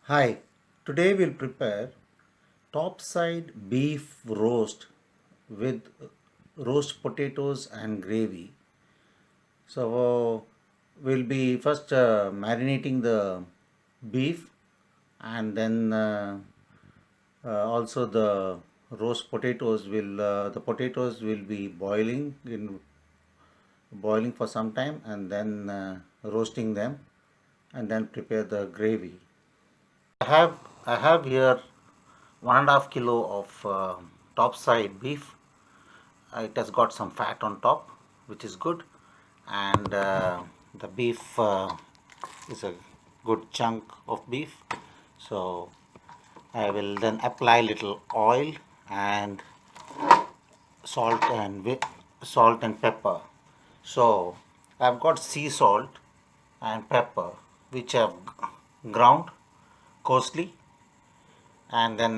Hi, today we'll prepare topside beef roast with roast potatoes and gravy. So we'll be first marinating the beef and then also the roast potatoes will the potatoes will be boiling for some time and then roasting them and then prepare the gravy. I have here 1.5 kilo of topside beef. It has got some fat on top, which is good, and the beef is a good chunk of beef. So I will then apply little oil and salt and pepper. So I've got sea salt and pepper, which I've ground coarsely, and then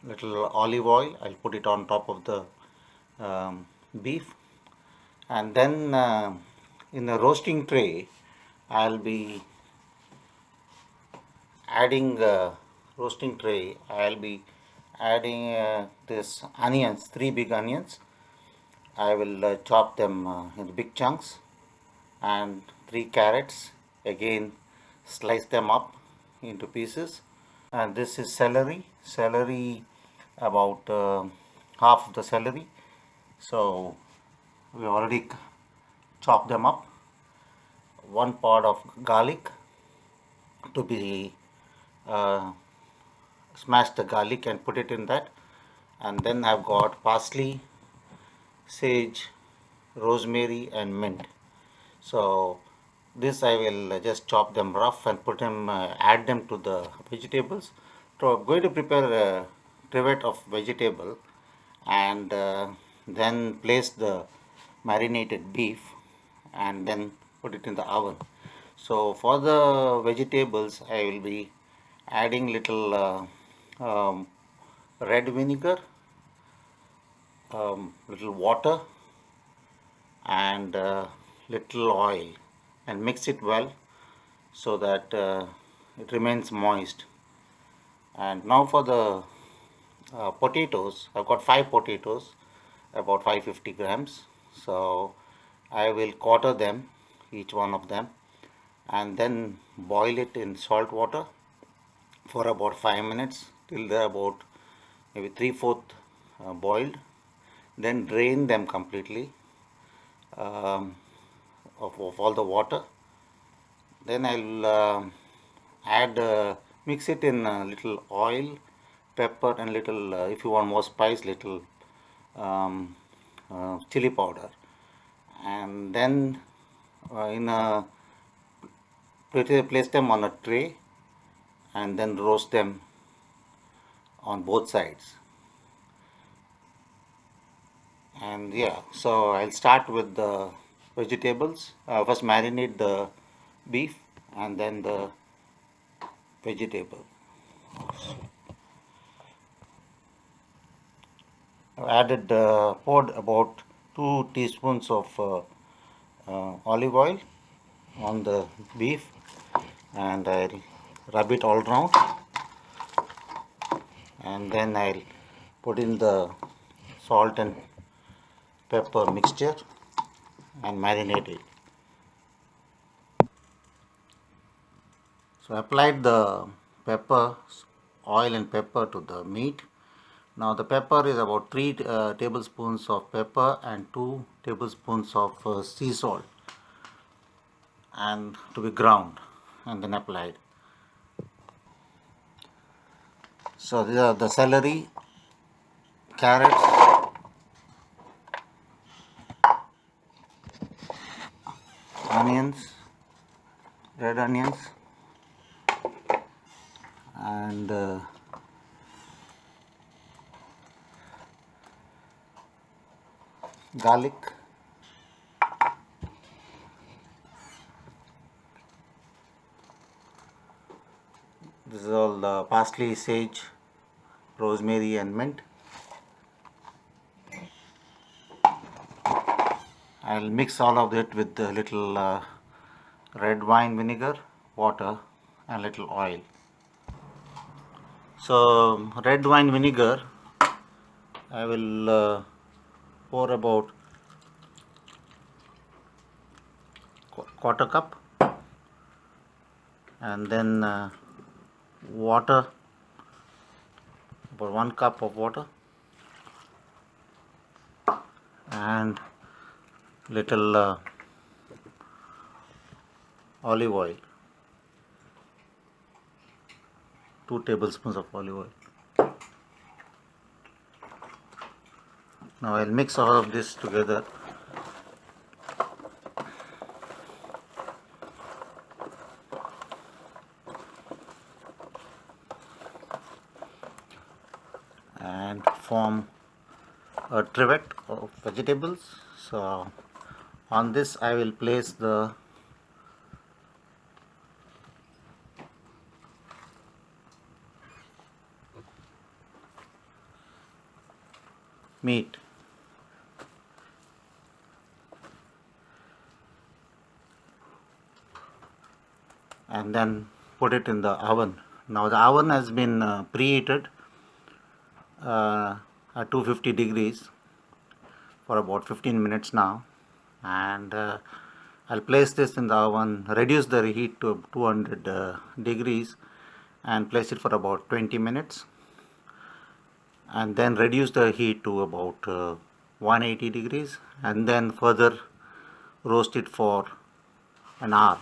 little olive oil. I'll put it on top of the beef, and then in the roasting tray I'll be adding I'll be adding this onions, three big onions. I will chop them in big chunks, and three carrots, again slice them up into pieces. And this is celery, about half of the celery. So we already chopped them up. One part of garlic to be uh, smash the garlic and put it in that. And then I've got parsley, sage, rosemary and mint. So this I will just chop them rough and add them to the vegetables. So I'm going to prepare a trivet of vegetable, and then place the marinated beef and then put it in the oven. So for the vegetables I will be adding little red vinegar, little water and little oil, and mix it well so that it remains moist. And now for the potatoes, I've got 5 potatoes, about 550 grams. So I will quarter them, each one of them, and then boil it in salt water for about 5 minutes till they're about maybe 3/4 boiled. Then drain them completely um, of all the water. Then I'll add mix it in little oil, pepper and little if you want more spice, little um, chili powder, and then in a place them on a tray and then roast them on both sides. And yeah, so I'll start with the vegetables. First marinate the beef and then the vegetable. I've poured about 2 teaspoons of olive oil on the beef, and I'll rub it all around, and then I'll put in the salt and pepper mixture and marinate it. So I applied the pepper, oil and pepper to the meat. Now the pepper is about 3 tablespoons of pepper and 2 tablespoons of sea salt, and to be ground and then applied. So these are the celery, carrots, onions, red onions, and garlic. This is all the parsley, sage, rosemary and mint. I'll mix all of it with a little red wine vinegar, water and little oil. So red wine vinegar, I will pour about quarter cup, and then water, about 1 cup of water, and little olive oil, 2 tablespoons of olive oil. Now I'll mix all of this together. And form a trivet of vegetables. So on this I will place the meat, and then put it in the oven. Now the oven has been preheated at 250 degrees for about 15 minutes now, and I'll place this in the oven, reduce the heat to 200 degrees, and place it for about 20 minutes, and then reduce the heat to about 180 degrees, and then further roast it for an hour.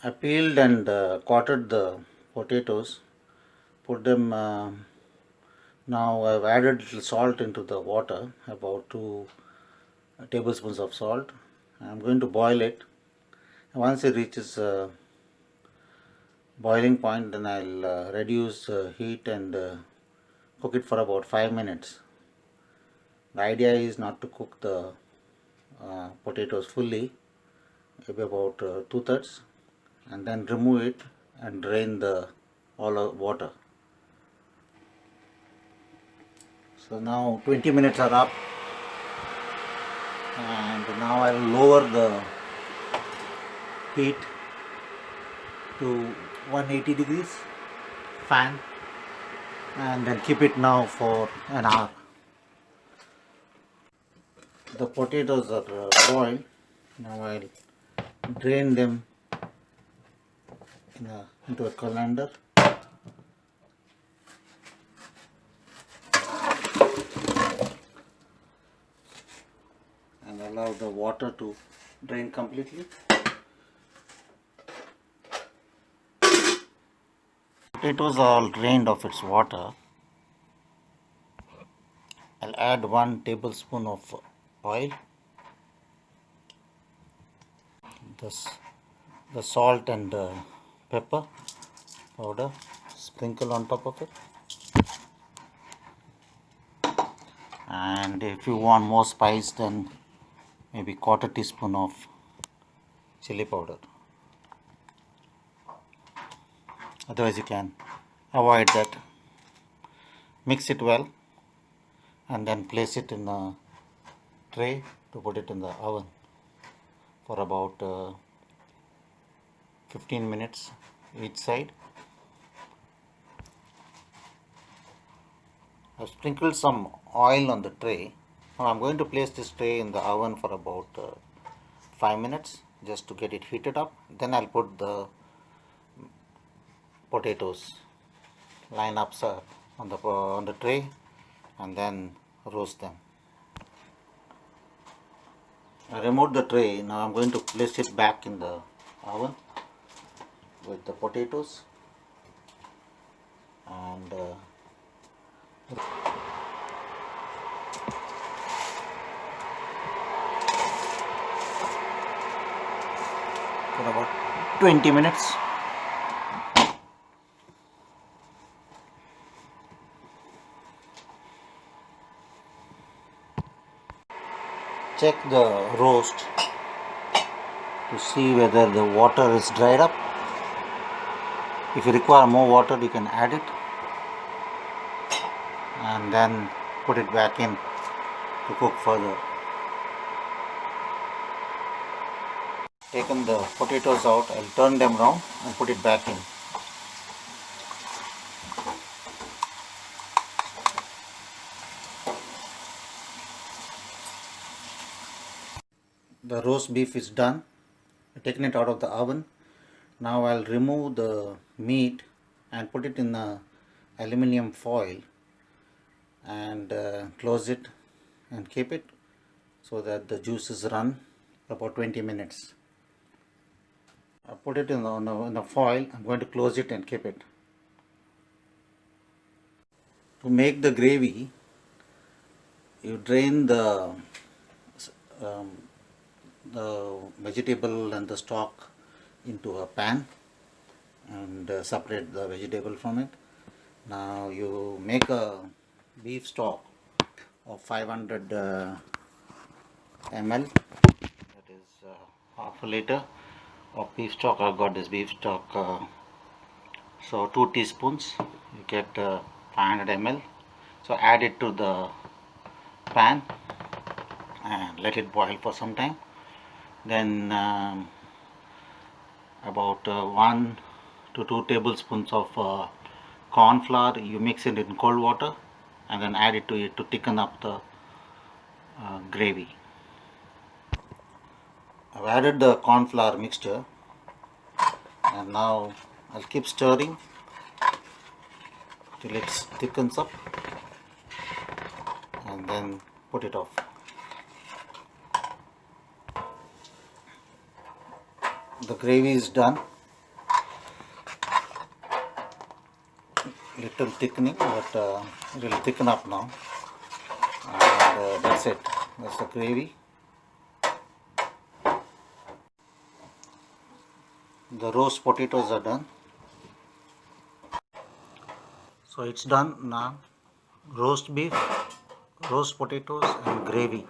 I peeled and quartered the potatoes, put them, now I've added little salt into the water, about 2 tablespoons of salt. I'm going to boil it. Once it reaches boiling point, then I'll reduce heat and cook it for about 5 minutes. The idea is not to cook the potatoes fully, maybe about 2/3, and then remove it and drain the all water. So now 20 minutes are up, and now I will lower the heat to 180 degrees fan, and then keep it now for an hour. The potatoes are boiled. Now I'll drain them into a colander. And allow the water to drain completely. Potatoes are all drained of its water. I'll add 1 tablespoon of oil, the salt and pepper powder, sprinkle on top of it, and if you want more spice, then maybe quarter teaspoon of chili powder. Otherwise you can avoid that. Mix it well, and then place it in a tray to put it in the oven for about 15 minutes each side. I've sprinkled some oil on the tray. Now I'm going to place this tray in the oven for about 5 minutes just to get it heated up. Then I'll put the potatoes, line up on the tray, and then roast them. I removed the tray. Now I'm going to place it back in the oven with the potatoes, and for about 20 minutes. Check the roast to see whether the water is dried up. If you require more water, you can add it, and then put it back in to cook further. Taken the potatoes out, I'll turn them around and put it back in. The roast beef is done. I've taken it out of the oven. Now I'll remove the meat and put it in the aluminium foil and close it and keep it so that the juices run about 20 minutes. I put it in the foil. I'm going to close it and keep it. To make the gravy, you drain um, the vegetable and the stock into a pan and separate the vegetable from it. Now you make a beef stock of 500 ml. That is half a liter of beef stock. I've got this beef stock. So 2 teaspoons. You get 500 ml. So add it to the pan and let it boil for some time. Then about 1 to 2 tablespoons of corn flour. You mix it in cold water and then add it to thicken up the gravy. I've added the corn flour mixture and now I'll keep stirring till it thickens up and then put it off. The gravy is done. Little thickening, but it will thicken up now. And that's it. That's the gravy. The roast potatoes are done. So it's done now. Roast beef, roast potatoes and gravy.